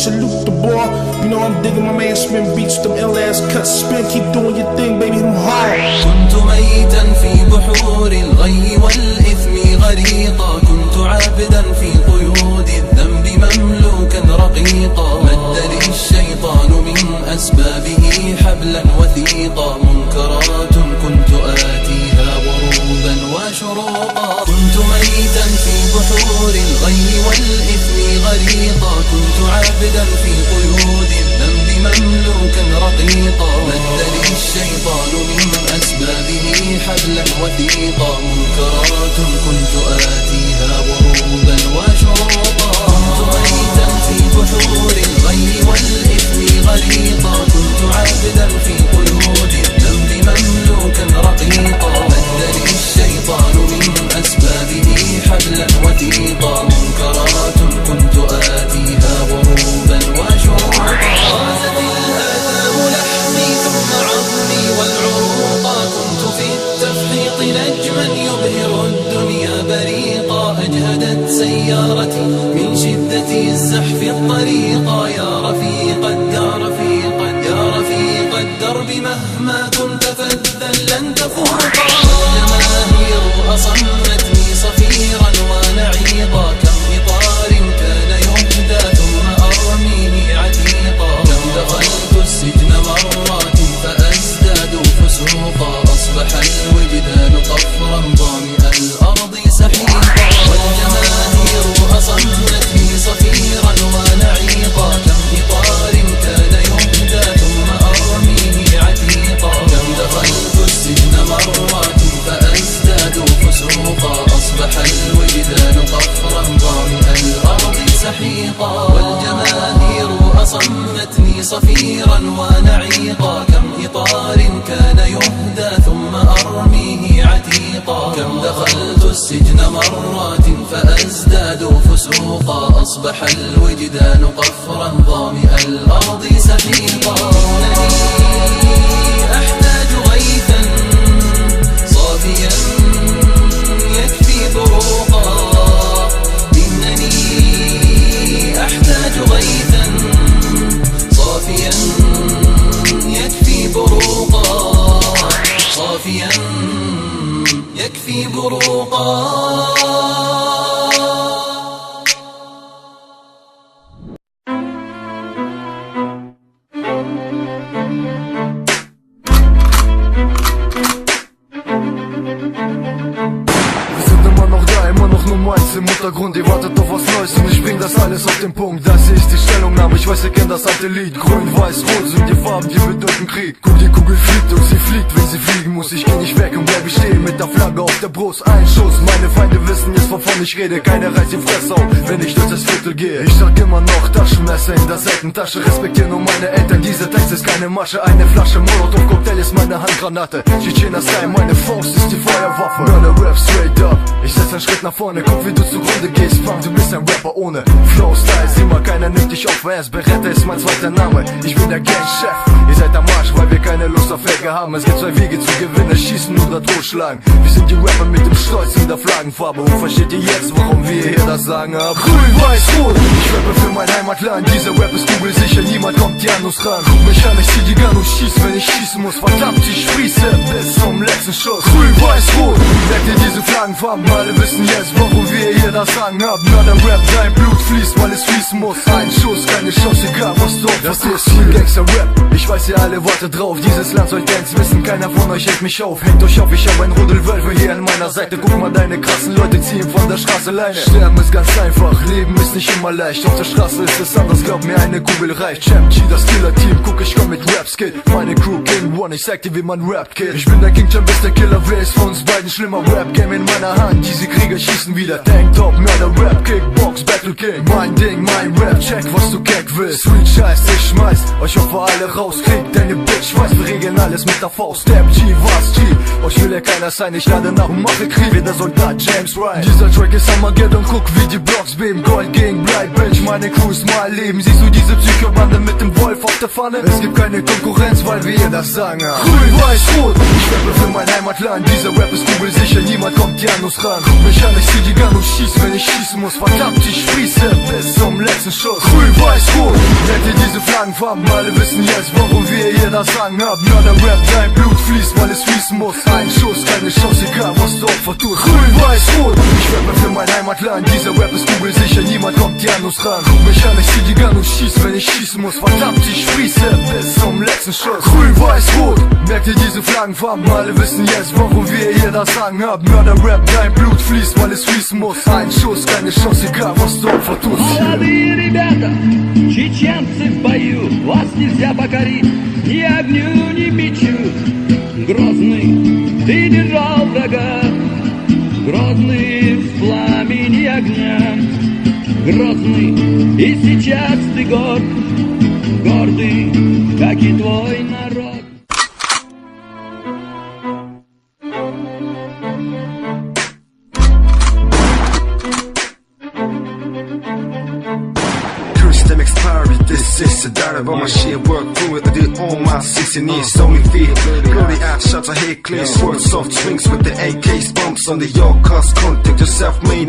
salute the boy. You know I'm digging my man spin beats with them ill-ass cuts. Spin, keep doing your thing, baby, them hard. كنت ميتا في بحور الغي والإثم غريقا، كنت عابدا في قيود الذنب مملوكا رقيقا، مد لي الشيطان من أسبابه حبلا وثيقا، منكرات كنت آتيها غروبا وشروقا. كنت ميتا في بحور الغي والإثم غريقا، كنت عابدا في قيود الذنب مملوكا رقيقا، مد لي الشيطان من أسبابه حبلا وثيقا، منكرات كنت آتيها غروبا وشروقا. كنت ميتا في بحور الغي والإثم غريقا، كنت عابدا في قيود الذنب مملوكا رقيقا، مد لي الشيطان من أسبابه حبلا وثيقا، منكرات كنت آتيها غروبا وشروقا. غازت الآثام لحمي ثم عظمي والعروقا، كنت في التفحيط نجما يبهر الدنيا بريقا، أجهدت سيارتي من شدة الزحف الطريقا، يا رفيق الدار يا رفيق الدرب مهما كنت فذا لن تفوقا. الجماهير أصمتني صفيرا ونعيقا، كم إطار كان يهدى ثم أرميه عتيقا، كم دخلت السجن مرات فأزداد فسوقا، أصبح الوجدان طفرا ظامئ الأرض سحيقا. والجماهير أصمتني صفيرا ونعيقا، كم إطار كان يهدى ثم أرميه عتيقا، كم دخلت السجن مرات فأزداد فسوقا، أصبح الوجدان طفرا ظامئ الأرض سحيقا. والجماهير أصمتني صفيرا ونعيقا، كم إطار كان يهدى ثم أرميه عتيقا، كم دخلت السجن مرات فأزداد فسوقا، أصبح الوجدان قفرا ظامئ الأرض سحيقا. إنني أحتاج غيثا صافيا يكفي فروقا، إنني أحتاج غيثا صافيا يكفي بروقا، صافيا يكفي بروقا. Im Untergrund, ihr wartet auf was Neues und ich bring das alles auf den Punkt. Das hier ist die Stellungnahme, ich weiß, ihr kennt das alte Lied. Grün, weiß, rot sind die Farben, die bedeuten Krieg. Guck, die Kugel fliegt und sie fliegt, wenn sie fliegen muss. Ich geh nicht weg und bleib stehen mit der Flagge auf der Brust. Ein Schuss, meine Feinde wissen jetzt, wovon ich rede. Keiner reißt die Fresse auf, wenn ich durch das Viertel gehe. Ich sag immer noch Taschenmesser in der Seitentasche, respektiere nur meine Eltern. Dieser Text ist keine Masche, eine Flasche Molotov-Cocktail ist meine Handgranate. Tschetschener-Style, meine Faust ist die Feuerwaffe. Mörder Rap straight up, ich setz einen Schritt nach vorne, guck wie du zugrunde gehst, Fang, du bist ein Rapper ohne Flow-Style, sieh mal, keiner nimmt dich auf, wer ist Beretta, ist mein zweiter Name, ich bin der Gang-Chef, ihr seid am Arsch, weil wir keine Lust auf Ärger haben, es gibt zwei Wege zu gewinnen, schießen oder totschlagen, wir sind die Rapper mit dem Stolz in der Flaggenfarbe, und versteht ihr jetzt, warum wir hier das sagen haben? Grün, weiß, rot, ich rappe für mein Heimatland, dieser Rap ist kugelsicher, niemand kommt die an uns ran, guck mich an, ich zieh die Gun und schieß, wenn ich schießen muss, verdammt, ich sprieße bis zum letzten Schuss, grün, weiß, rot, merkt ihr diese Flaggenfarben, alle wissen jetzt, warum wir hier das sagen haben, Mörder Rap, dein Blut fließt, weil es fließen muss, ein Schuss, keine Chance, egal was du, das hier ist viel Gangster Rap, ich weiß ihr alle wartet drauf, dieses Land soll Dance wissen, keiner von euch hält mich auf, hängt euch auf, ich hab ein Rudel Wölfe hier an meiner Seite, guck mal, deine krassen Leute ziehen von der Straße Leine, sterben ist ganz einfach, Leben ist nicht immer leicht, auf der Straße ist es anders, glaub mir, eine Kugel reicht, Champ G, das Killer-Team, guck, ich komm mit Rap-Skill, meine Crew King One, ich sag dir, wie man rappt, Kid, ich bin der King Champ, ist der Killer, wer ist von uns beiden schlimmer, Rap-Game in meiner Hand, diese Krieger schießen wieder, Tanktop, Mörder Rap, Kickbox, Battle King, mein Ding, mein Rap, check, was du keck willst, Street Scheiß, ich schmeiß euch auf alle raus, krieg deine Bitch, weiß, wir regeln alles mit der Faust, Step G, was G, euch will ja keiner sein, ich lade nach und mache Krieg, wie der Soldat James Ryan, dieser Track ist Armageddon, guck, wie die Blocks beben, Gold gegen Blight, Bitch, meine Crew ist mein Leben, siehst du diese Psychobande mit dem Wolf auf der Pfanne, es gibt keine Konkurrenz, weil wir das sagen, grün, weiß, rot, ich rappe für mein Heimatland, dieser Rap ist kugelsicher, niemand kommt hier an uns ran, guck mich an, ich zieh die Gun und schieß, wenn ich schießen muss. Verdammt, ich sprieße bis zum letzten Schuss. Grün, weiß, rot, merkt ihr diese Flaggenfarben? Alle wissen jetzt, warum wir hier das Sagen haben. Mörder Rap, dein Blut fließt, weil es fließen muss. Ein Schuss, keine Chance, egal was du Opfer tust. Grün, weiß, rot, ich rappe für mein Heimatland. Dieser Rap ist Google sicher, niemand kommt dir an uns ran. Guck mich an, ich zieh die Gun und schieß, wenn ich schießen muss. Verdammt, ich sprieße bis zum letzten Schuss. Grün, weiß, rot, merkt ihr diese Flaggenfarben? Alle wissen jetzt, warum wir hier das Sagen haben. Mörder Rap, dein Blut fließt, weil es fließen muss. Ein Schuss, keine Chance, egal was du Opfer tust. Молодые ребята, чеченцы в бою, вас нельзя покорить ни огню, ни бичу. Грозный, ты держал врага, грозный в пламени огня. Грозный, и сейчас ты горд, гордый, как и твой народ. Them expiry, this is a data, but my shit work through it. I did all my 16 years, only fear. Bloody out shots, I hear clear swords, soft swings with the AKs, bumps on the yard, cause contact yourself, made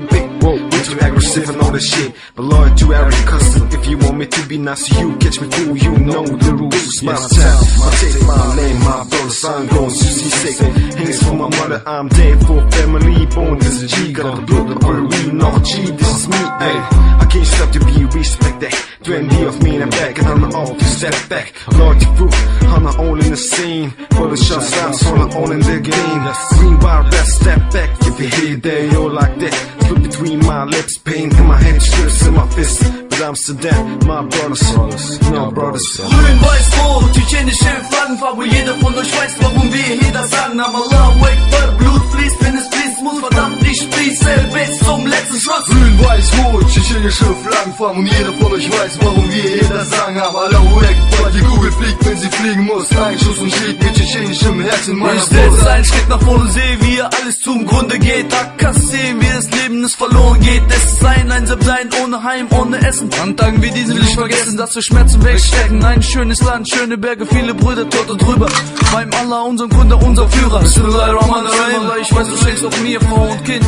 big, whoa, way too aggressive and all this shit. But loyal to every custom, if you want me to be nice, you catch me cool, you know the rules. My town, my take, my name, my brother, son goes, you see sick. Hands for my mother, I'm dead for family, born as a G, got the blood, the we know G, this is me, ayy. I can't stop to be respect that. 20 of me and I'm back and I'm all to step back. Lord, you proof, I'm not all in the scene. For the shots, I'm solo all in the game. Green bar, best step back. If you hear that, you're like that. Slip between my lips, pain in my head, strips in my fist. But I'm Amsterdam, my brothers, no brothers. Grün, weiß, rot, tschetschenische Flaggenfarbe. Jeder von euch weiß, warum wir hier das sagen. Aber Allahu Akbar, Blut fließt, wenn es fließen muss. Verdammt, ich sprieße bis zum letzten Schuss. Grün, weiß, rot, tschetschenische Flaggenfarben. Und jeder von euch weiß, warum wir hier das Sagen haben. Allahu Akbar, die Kugel fliegt, wenn sie fliegen muss. Ein Schuss und schlägt mit tschetschenischem Herzen meiner Brust. Ich setze einen Schritt nach vorne, sehe, wie hier alles zum Grunde geht. Da sehen, wie das Leben es verloren geht. Es ist ein Einsam ohne Heim, ohne Essen. An Tagen wie diesen will ich vergessen, dass wir Schmerzen wegstecken. Ein schönes Land, schöne Berge, viele Brüder, tot und drüber. Beim Allah, unserem Gründer, unser Führer. Bismillahirrahmanirrahim, ich weiß, du schenkst auch mir, Frau und Kind.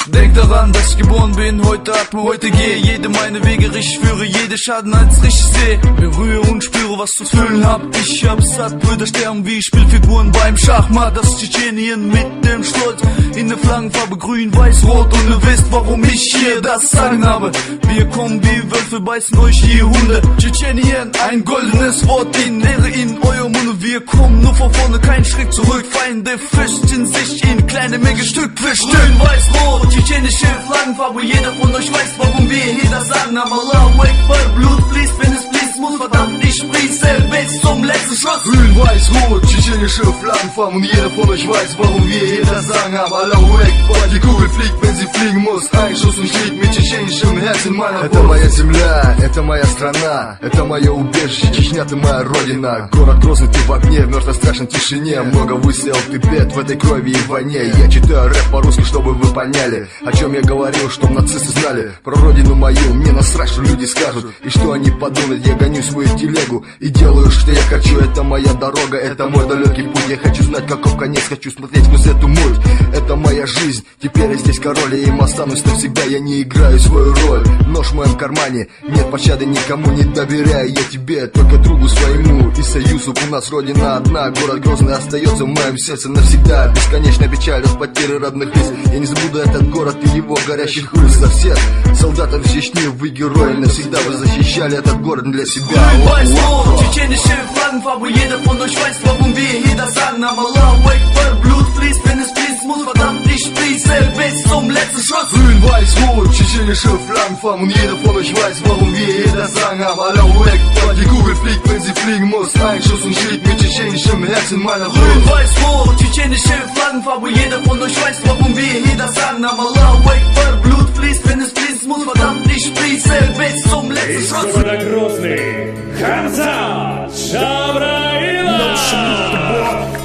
Denk daran, dass ich geboren bin, heute atme, heute gehe. Jede meine Wege richtig führe, jede Schaden als richtig sehe. Berühre und spüre, was zu fühlen hab. Ich hab's satt, Brüder sterben wie Spielfiguren beim Schachmatt. Das Tschetschenien mit dem Stolz in der Flaggenfarbe grün, weiß, rot. Und ihr wisst, warum ich hier das Sagen habe. Wir kommen wie Wölfe, beißen euch wie Hunde. Tschetschenien, ein goldenes Wort in Ehre in eurem Munde. Wir kommen nur von vorne, kein Schritt zurück. Feinde flüchten sich in kleine Menge Stück für Stück. Grün, weiß, rot, tschetschenische Flaggenfarbe. Jeder von euch weiß, warum wir hier das sagen. Aber Allahu Akbar, Blut fließt, wenn es fließen muss. Verdammt, ich sprieße bis zum letzten Schuss. Grün, weiß, rot, tschetschenische Flaggenfarben. Und jeder von euch weiß, warum wir hier das Sagen haben. Allahu Akbar, die Kugel fliegt, wenn sie fliegen muss. Ein Schuss und schlägt mit tschетченическом Herzen meiner Brust. Это моя земля, это моя страна, это мое убежище, Чечня, ты моя родина. Город Грозный, ты в огне, в мертвой страшной тишине. Много выстрелов, ты бед в этой крови и войне. Я читаю рэп по-русски, чтобы вы поняли, о чем я говорил, чтоб нацисты знали. Про родину мою, мне насрать, что люди скажут и что они подумают. Я гоню свою телегу и делаю, что я хочу. Это моя дорога, это мой далекий путь. Я хочу знать, каков конец, хочу смотреть сквозь эту муть. Это моя жизнь, теперь я здесь король, я им останусь навсегда, я не играю свою роль. Нож в моем кармане, нет пощады никому не доверяю. Я тебе, только другу своему и союзу. У нас родина одна, город Грозный остается в моем сердце навсегда. Бесконечная печаль от потери родных лиц. Я не забуду этот город и его горящих улиц. За всех солдатов Чечни вы герои, навсегда вы защищали этот город для себя. Grün, weiß, rot, tschetschenische Flaggenfarbe. Jeder von euch weiß, warum wir hier das sagen. Aber Allahu Akbar, Blut fließt, wenn es fließen muss. Verdammt, ich sprieße bis zum letzten Schuss. Grün, weiß, rot, tschetschenische Flaggenfarben. Und jeder von euch weiß, warum wir hier das Sagen haben. Allahu Akbar, die Kugel fliegt, wenn sie fliegen muss. Ein Schuss und schlägt mit tschetschenischem Herzen meiner Brust. Grün, weiß, rot, tschetschenische Flaggenfarbe. Jeder von euch weiß, warum wir hier das sagen. Aber Allahu Akbar, Blut fließt, wenn es fließen muss. Verdammt, ich sprieße bis zum letzten Schuss. Города Грозный, Хамза Шабраила.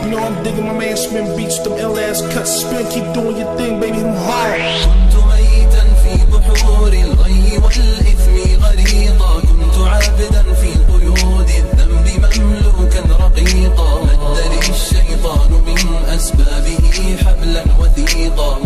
You know I'm digging my man spin beats, them ill ass cuts. Spin, keep doing your thing, baby, them hard. كنت ميتا في بحور الغي والإثم غريقا. كنت عابدا في قيود الذنب مملوكا رقيقا. مدني الشيطان من أسبابه حبلا وثيقا.